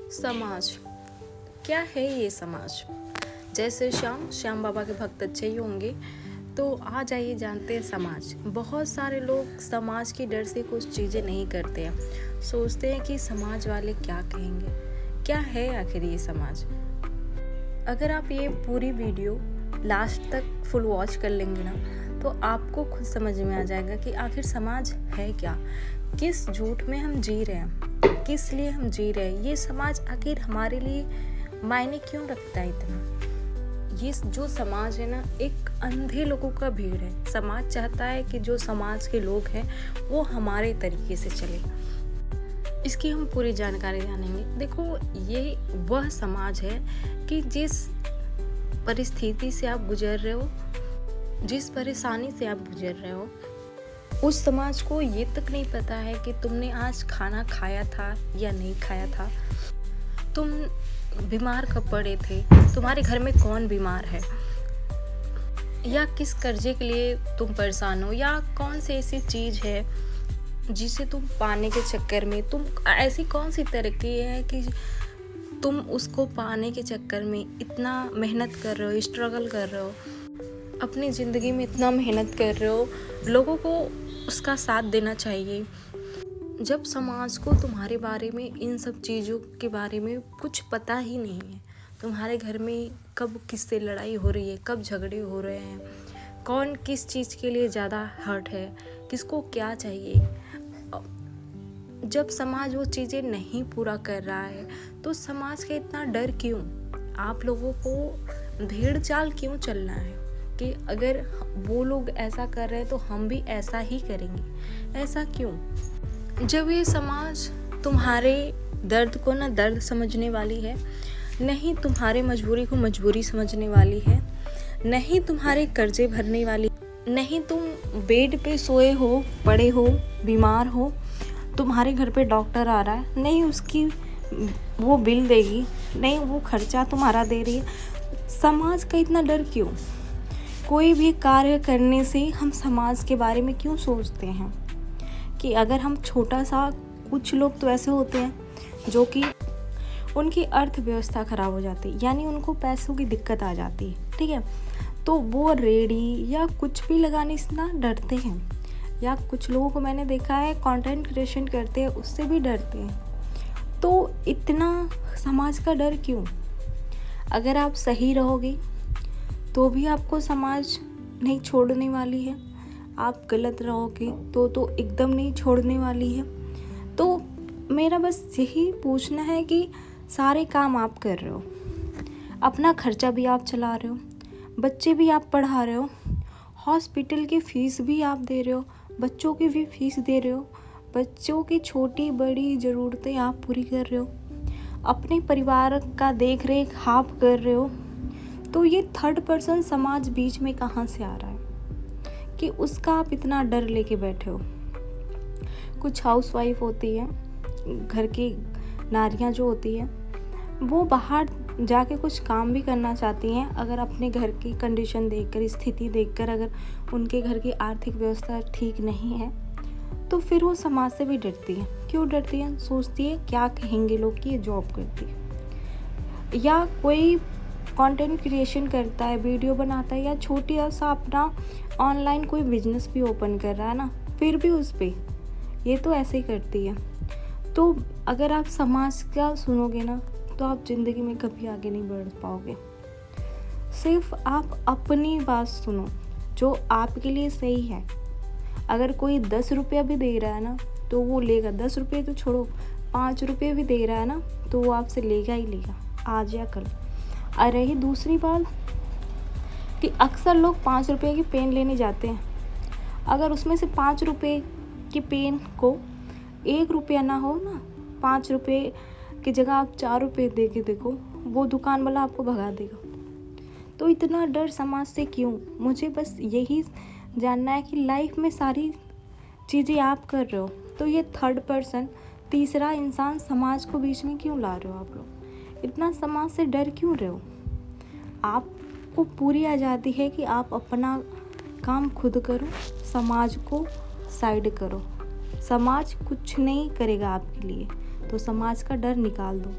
समाज क्या है ये समाज? जैसे श्याम बाबा के भक्त अच्छे ही होंगे, तो आ जाइए जानते हैं समाज। बहुत सारे लोग समाज के डर से कुछ चीज़ें नहीं करते हैं, सोचते हैं कि समाज वाले क्या कहेंगे। क्या है आखिर ये समाज? अगर आप ये पूरी वीडियो लास्ट तक फुल वॉच कर लेंगे ना, तो आपको खुद समझ में आ जाएगा कि आखिर समाज है क्या, किस झूठ में हम जी रहे हैं, किस लिए हम जी रहे हैं। ये समाज आखिर हमारे लिए मायने क्यों रखता है इतना। ये जो समाज है ना, एक अंधे लोगों का भीड़ है। समाज चाहता है कि जो समाज के लोग हैं वो हमारे तरीके से चले। इसकी हम पूरी जानकारी जानेंगे। देखो, ये वह समाज है कि जिस परिस्थिति से आप गुजर रहे हो, जिस परेशानी से आप गुजर रहे हो, उस समाज को ये तक नहीं पता है कि तुमने आज खाना खाया था या नहीं खाया था, तुम बीमार कब पड़े थे, तुम्हारे घर में कौन बीमार है, या किस कर्जे के लिए तुम परेशान हो, या कौन सी ऐसी चीज़ है जिसे तुम पाने के चक्कर में, तुम ऐसी कौन सी तरक्की है कि तुम उसको पाने के चक्कर में इतना मेहनत कर रहे हो, स्ट्रगल कर रहे हो, अपनी ज़िंदगी में इतना मेहनत कर रहे हो। लोगों को उसका साथ देना चाहिए। जब समाज को तुम्हारे बारे में, इन सब चीज़ों के बारे में कुछ पता ही नहीं है, तुम्हारे घर में कब किससे लड़ाई हो रही है, कब झगड़े हो रहे हैं, कौन किस चीज़ के लिए ज़्यादा हर्ट है, किसको क्या चाहिए, जब समाज वो चीज़ें नहीं पूरा कर रहा है, तो समाज का इतना डर क्यों? आप लोगों को भेड़ चाल क्यों चलना है कि अगर वो लोग ऐसा कर रहे हैं तो हम भी ऐसा ही करेंगे? ऐसा क्यों? जब ये समाज तुम्हारे दर्द को ना दर्द समझने वाली है, नहीं तुम्हारे मजबूरी को मजबूरी समझने वाली है, नहीं तुम्हारे कर्जे भरने वाली, नहीं तुम बेड पे सोए हो, पड़े हो, बीमार हो, तुम्हारे घर पे डॉक्टर आ रहा है, नहीं उसकी वो बिल देगी, नहीं वो खर्चा तुम्हारा दे रही है। समाज का इतना डर क्यों? कोई भी कार्य करने से हम समाज के बारे में क्यों सोचते हैं कि अगर हम छोटा सा, कुछ लोग तो ऐसे होते हैं जो कि उनकी अर्थव्यवस्था ख़राब हो जाती है, यानी उनको पैसों की दिक्कत आ जाती है, ठीक है, तो वो रेडी या कुछ भी लगाने से ना डरते हैं। या कुछ लोगों को मैंने देखा है कंटेंट क्रिएशन करते हैं, उससे भी डरते हैं। तो इतना समाज का डर क्यों? अगर आप सही रहोगे तो भी आपको समाज नहीं छोड़ने वाली है, आप गलत रहोगे तो एकदम नहीं छोड़ने वाली है। तो मेरा बस यही पूछना है कि सारे काम आप कर रहे हो, अपना खर्चा भी आप चला रहे हो, बच्चे भी आप पढ़ा रहे हो, हॉस्पिटल की फ़ीस भी आप दे रहे हो, बच्चों की भी फीस दे रहे हो, बच्चों की छोटी बड़ी ज़रूरतें आप पूरी कर रहे हो, अपने परिवार का देख रेख आप कर रहे हो। तो ये थर्ड पर्सन समाज बीच में कहाँ से आ रहा है कि उसका आप इतना डर लेके बैठे हो? कुछ हाउसवाइफ होती है, घर की नारियां जो होती है, वो बाहर जाके कुछ काम भी करना चाहती हैं। अगर अपने घर की कंडीशन देखकर, स्थिति देखकर, अगर उनके घर की आर्थिक व्यवस्था ठीक नहीं है, तो फिर वो समाज से भी डरती है। क्यों डरती है? सोचती है क्या कहेंगे लोग कि ये जॉब करती है। या कोई कंटेंट क्रिएशन करता है, वीडियो बनाता है, या छोटा सा अपना ऑनलाइन कोई बिजनेस भी ओपन कर रहा है ना, फिर भी उस पर ये तो ऐसे ही करती है। तो अगर आप समाज का सुनोगे ना, तो आप ज़िंदगी में कभी आगे नहीं बढ़ पाओगे। सिर्फ आप अपनी बात सुनो जो आपके लिए सही है। अगर कोई 10 रुपया भी दे रहा है ना, तो वो लेगा। 10 रुपये तो छोड़ो, 5 रुपये भी दे रहा है ना, तो वो आपसे लेगा ही लेगा, आज या कल। और रही दूसरी बात कि अक्सर लोग 5 रुपये की पेन लेने जाते हैं, अगर उसमें से 5 रुपये की पेन को 1 रुपया ना हो ना, 5 रुपये की जगह आप 4 रुपये दे के देखो, वो दुकान वाला आपको भगा देगा। तो इतना डर समाज से क्यों? मुझे बस यही जानना है कि लाइफ में सारी चीज़ें आप कर रहे हो, तो ये थर्ड पर्सन, तीसरा इंसान समाज को बीच में क्यों ला रहे हो? आप लोग इतना समाज से डर क्यों रहे हो? आपको पूरी आज़ादी है कि आप अपना काम खुद करो, समाज को साइड करो। समाज कुछ नहीं करेगा आपके लिए, तो समाज का डर निकाल दो।